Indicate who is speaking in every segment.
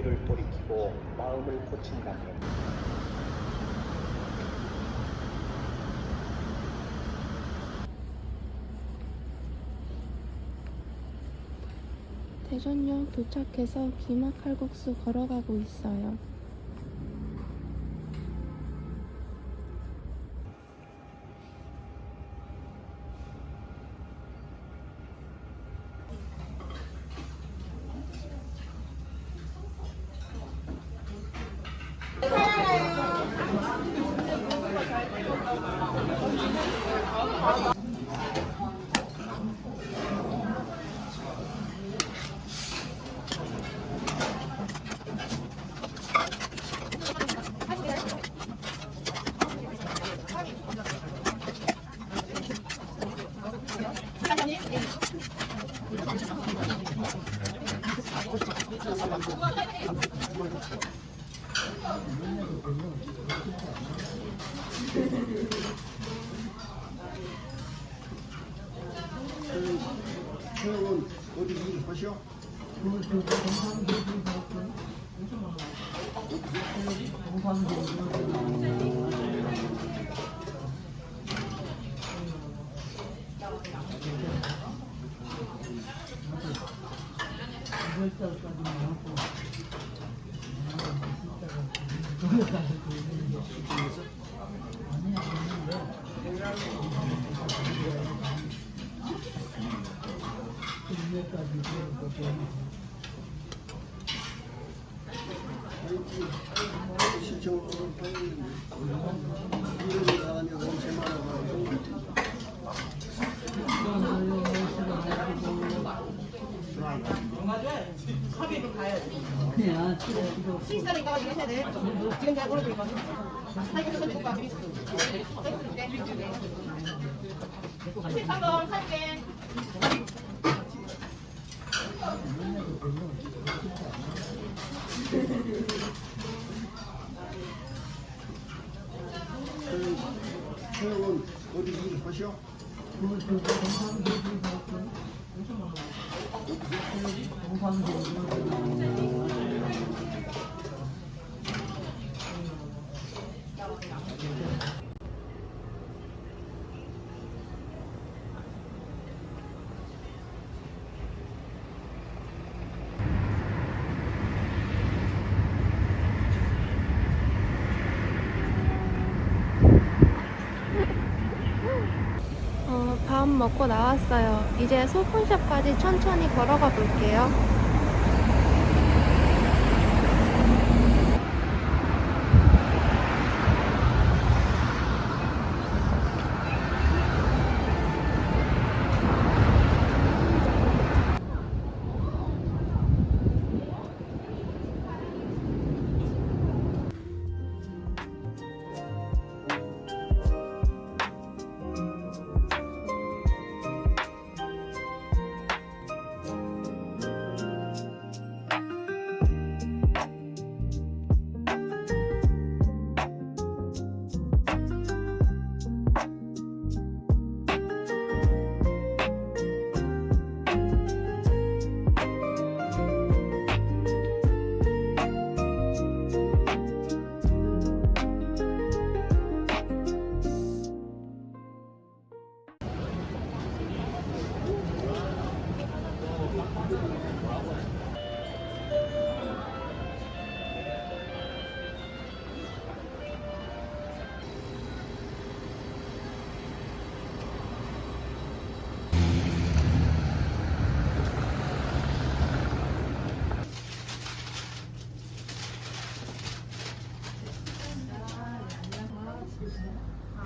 Speaker 1: 머리를 돌이키고 마음을 고친다면
Speaker 2: 대전역 도착해서 기막칼국수 걸어가고 있어요.
Speaker 3: 형은 어디 일하셔? 시청 이름이 나가니까 엄청 많아가지고
Speaker 4: 식사를 가지고 하셔야 돼. 지금 제가 걸어드릴 거거든요. 사이클 손 오빠 드리스. 13번 살게.
Speaker 3: 형은 어디 일하셔?
Speaker 2: 밥 먹고 나왔어요. 이제 소품샵까지 천천히 걸어가 볼게요.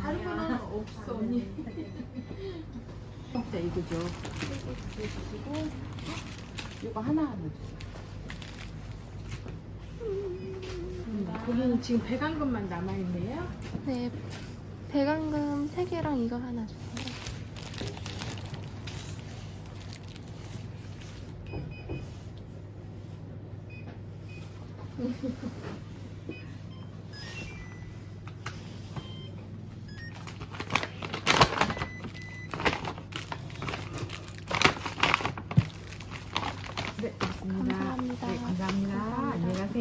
Speaker 4: 다른 거는 없어 언니. 진짜 이거죠. 주시고 이거 하나 주세요. 거기는 지금 배강금만 남아 있네요.
Speaker 2: 네, 배강금 3개랑 이거 하나 주세요.
Speaker 4: 네, 맞습니다.
Speaker 2: 감사합니다.
Speaker 4: 네, 감사합니다. 안녕히 가세요.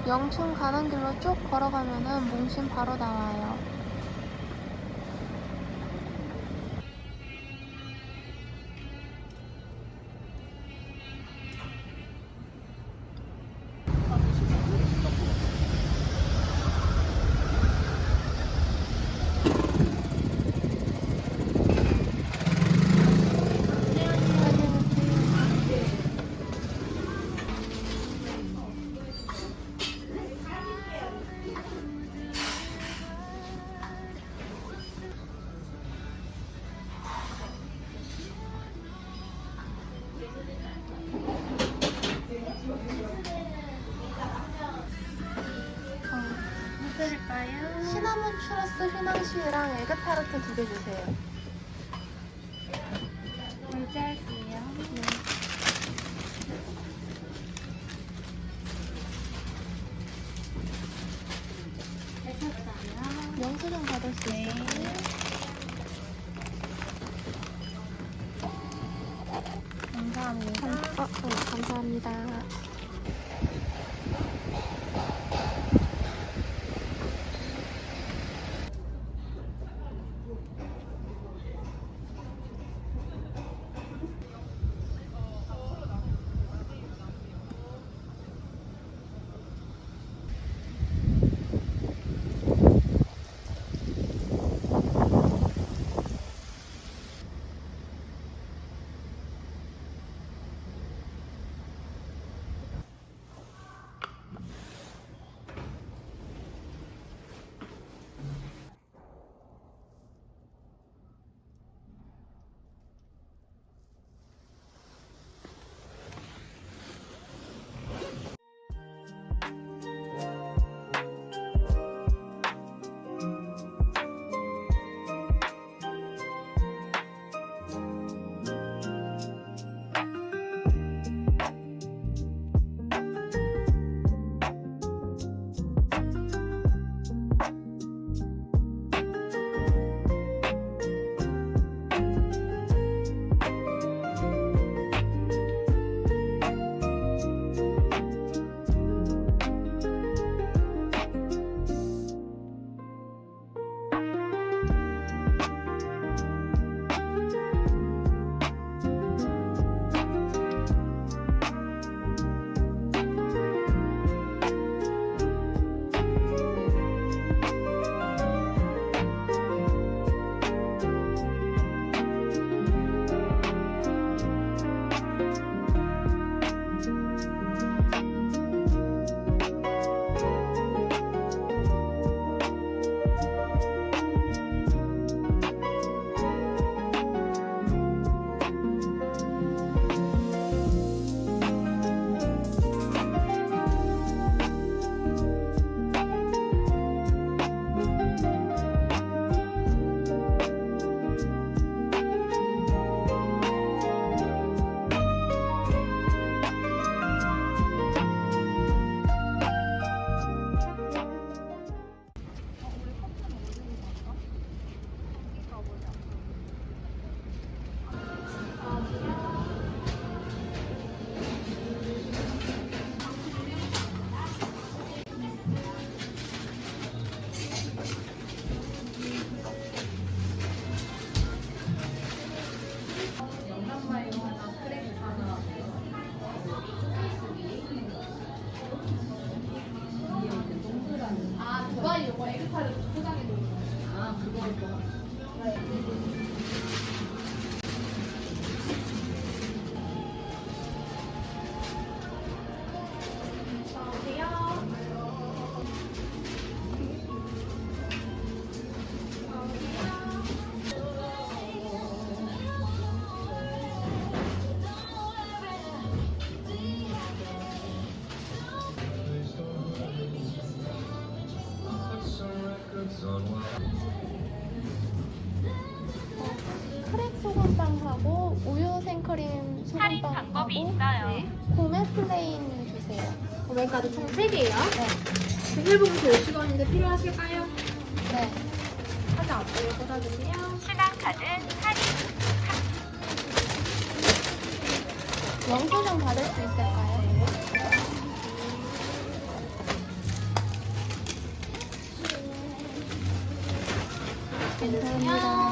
Speaker 2: 영춘 가는 길로 쭉 걸어가면은 몽신 바로 나와요. 시나몬 추러스 휘낭시에랑 에그타르트 2개 주세요. 결제할게요. 네. 영수증 받을 수 있어요? 감사합니다. 감사합니다. 크랩 소금빵하고 우유 생크림 소금빵하고 고메 플레인 주세요.
Speaker 5: 고메까지 총 3개요?
Speaker 2: 네.
Speaker 5: 비닐봉투 50원인데 필요하실까요?
Speaker 2: 네.
Speaker 5: 카드 앞으로 꽂아주세요.
Speaker 6: 신한카드 할인.
Speaker 2: 영수증 받을 수 있을까요? 감사합니다.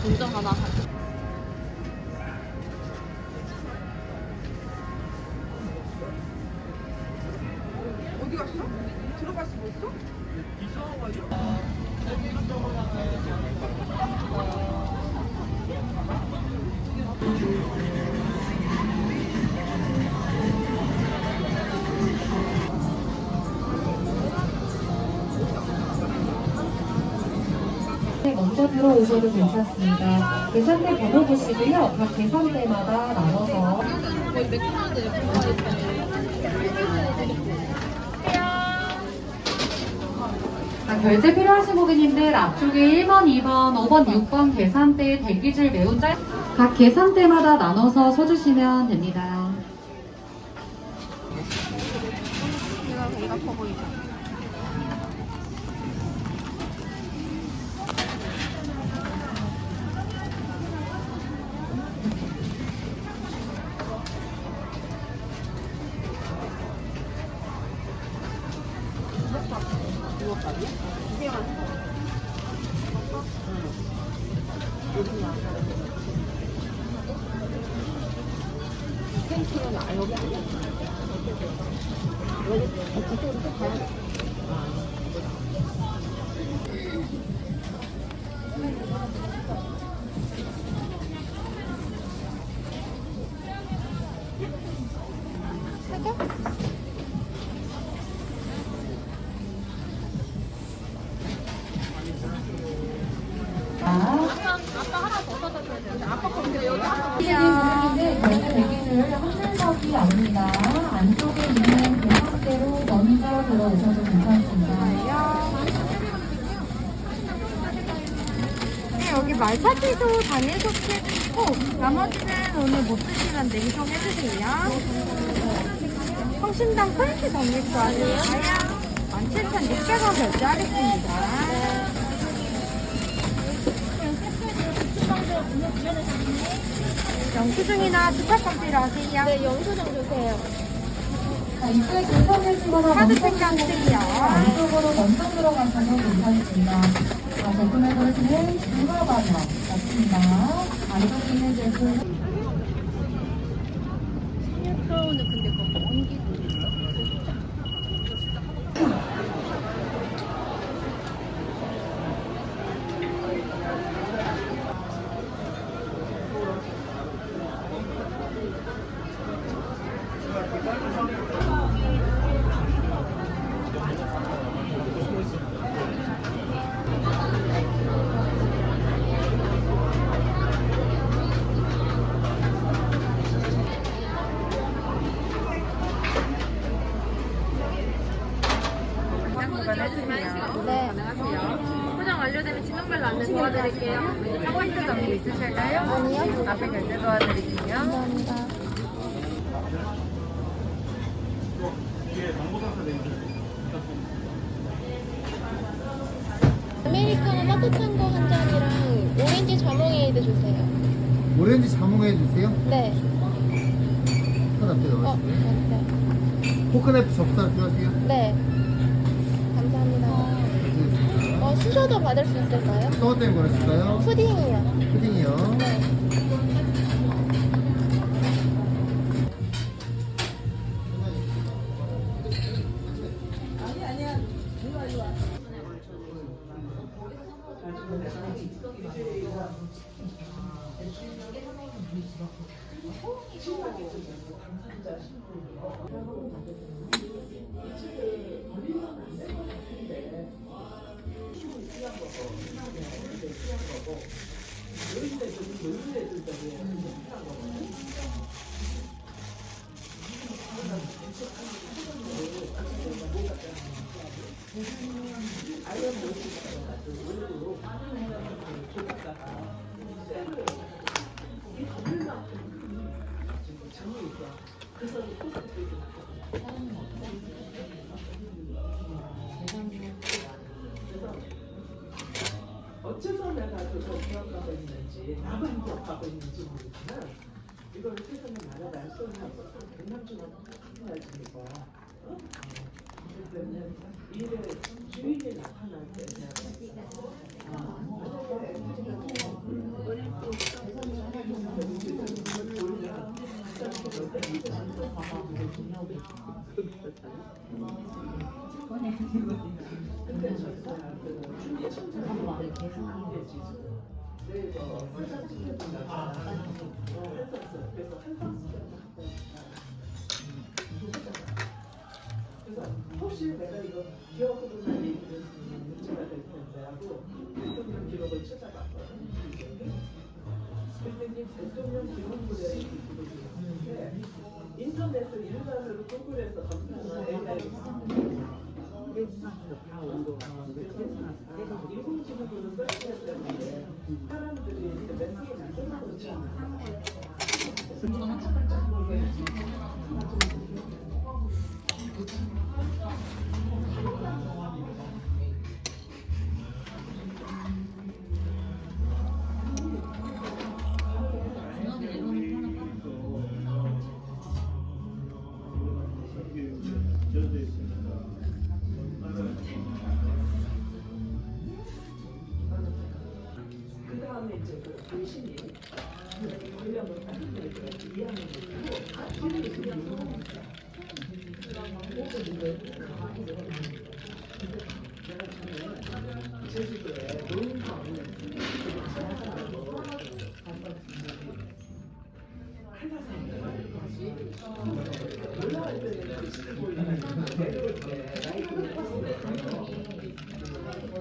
Speaker 7: 본점 하나
Speaker 4: 어디 갔어? 들어갈 수가 있어?
Speaker 8: 먼저 들어오셔도 괜찮습니다. 계산대 번호 보시고요. 각 계산대마다 나눠서
Speaker 7: 거의 맥주인데
Speaker 8: 결제 필요하신 고객님들 앞쪽에 1번, 2번, 5번, 6번 계산대 대기줄 매우 각 계산대마다 나눠서 서주시면 됩니다.
Speaker 4: 보이죠?
Speaker 8: 분위기인데 결국 대기를 한줄석이 아닙니다. 안쪽에 있는 대석대로 먼저 들어오셔도 괜찮습니다.
Speaker 2: 네, 여기 말차기도 다닐 수 있고 나머지는 오늘 못 드시면 냉동 해주세요. 성심당 프렌치 정육도 아니에요? 17,600원 결제하겠습니다. 영수증이나 주차권 필요하세요? 네, 영수증 주세요.
Speaker 8: 자, 이쪽에 도착하시거나
Speaker 2: 카드
Speaker 8: 먼저
Speaker 2: 책장 드릴게요.
Speaker 8: 안쪽으로 먼저 들어가셔도 괜찮습니다. 자, 제품을 보시는 중화 방역 같습니다. 안쪽에 있는 제품.
Speaker 2: 네. 포장 완료되면 진동벨로 안내 도와드릴게요. 포인트 정보 있으실까요? 아니요. 앞에 결제 도와드릴게요. 감사합니다. 아메리카노 따뜻한 거 한 잔이랑 오렌지 자몽에이드 주세요.
Speaker 9: 오렌지 자몽해 주세요.
Speaker 2: 네.
Speaker 9: 컷 앞에 넣어주세요.
Speaker 2: 네.
Speaker 9: 코코넛 접사 필요하세요?
Speaker 2: 네. 감사합니다. 수저도 받을 수 있을까요?
Speaker 9: 또 때문에 원하실까요?
Speaker 2: 푸딩이요.
Speaker 9: 푸딩이요.
Speaker 2: 네.
Speaker 10: 어째서 내가 그걸 기억하고 있는지 나만 기억하고 있는지 모르지만 이걸 세상에 말아갈 수 없는 강남주가 나타나지는 거야. 그러면 일의 주인이 나타날 때 그래서 혹시 내가 이거 기억으로 많이 문제가 될 텐데 하고 대통령 기록을 찾아봤거든. 그랬더니 대통령 기록부에 기록이 있는데 인터넷을 일반으로 구글에서 검색하면 AI가 다 온도 그래서 인공지능으로 설치할 때문에 사람들이 이제 메시지를 쓰고 있잖아. 다음에 이제 그 분신이 훈련을 받는 애들 2학년이고 뒤를 훈련을 합니다. 그래서 이제 내가 전에 제주도에 노인성 지나가고 한번 올라갈 때는 시대 보이는 내려올 때 라이트를 어느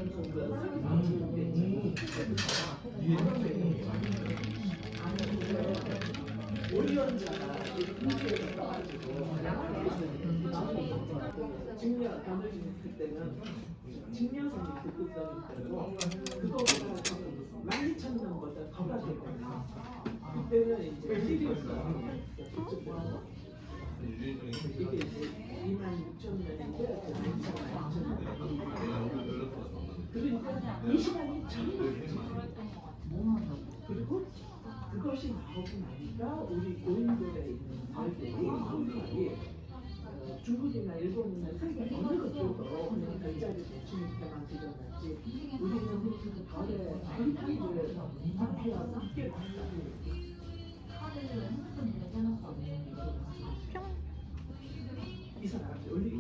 Speaker 10: 정도 오리온자가 이렇게 떠가지고 직녀 단어진 그때는 직녀선이 급급성이 되고 그거보다 12,000명보다 더 가겠거든요. 그때는 이제 시리우스가 이게 이제 26,000명인데 그러니까 이 시간이 참 그리고 그것이 나오고 나니까 우리 고인돌에 있는 마을들이 마을들이 중국이나 일본이나 세계 어느 것들도 그냥 별자리 대충이때만 들여놨지 우리는 별에 별빛을 앞에와 함께 봤다. 이 사람한테 올리기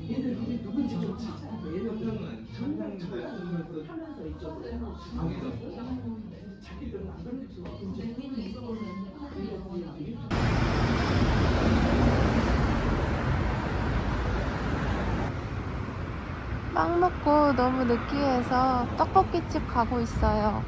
Speaker 10: 얘네들이 누군지 좀 찾아. 얘네들은 정말 찾아보면서 하면서 이쪽으로 해놓으시고 자기들은 안 그러지.
Speaker 2: 빵 먹고 너무 느끼해서 떡볶이집 가고 있어요.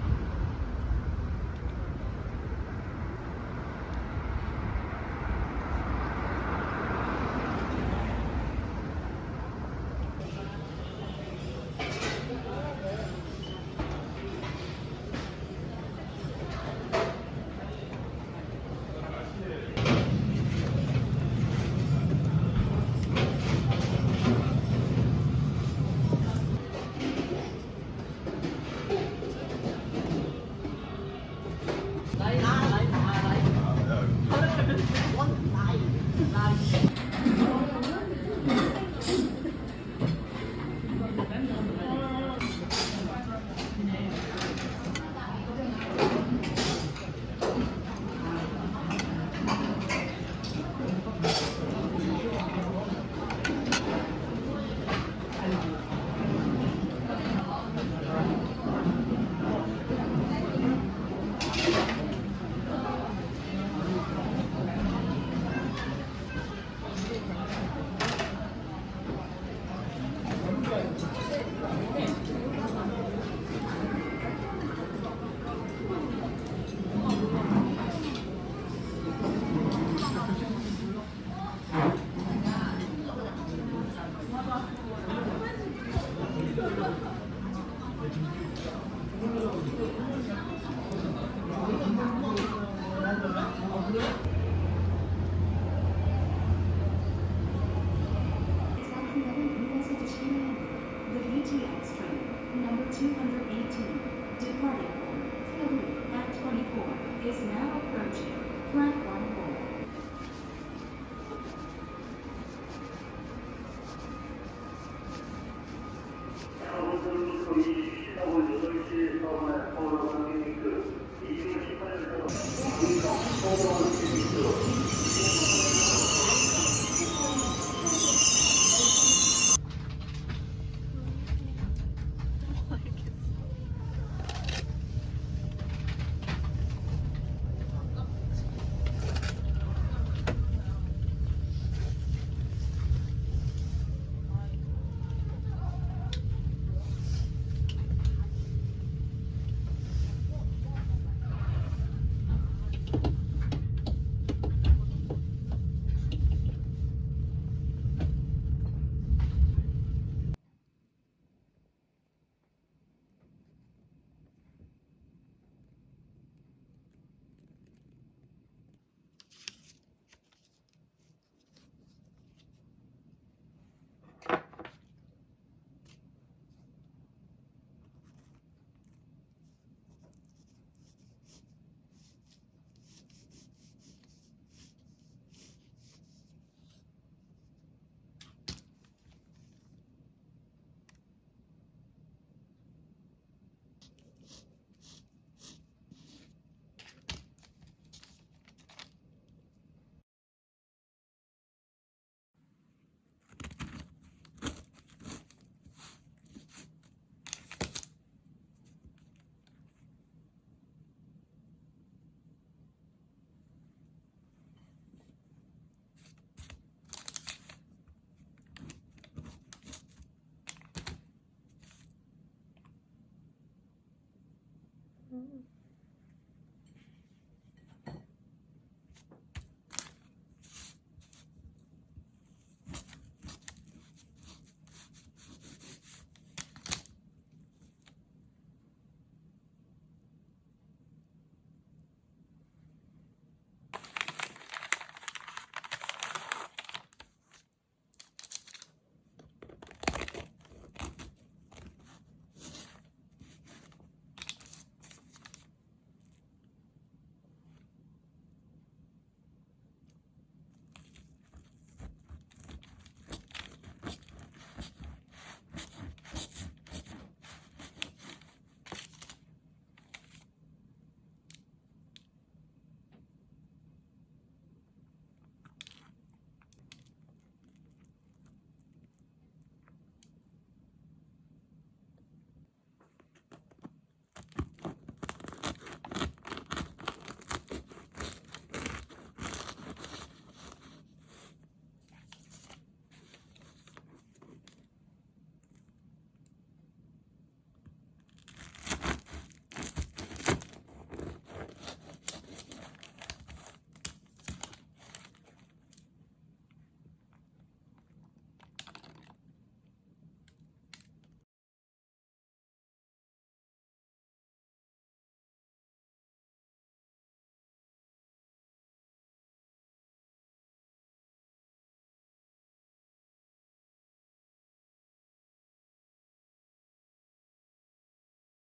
Speaker 2: 음.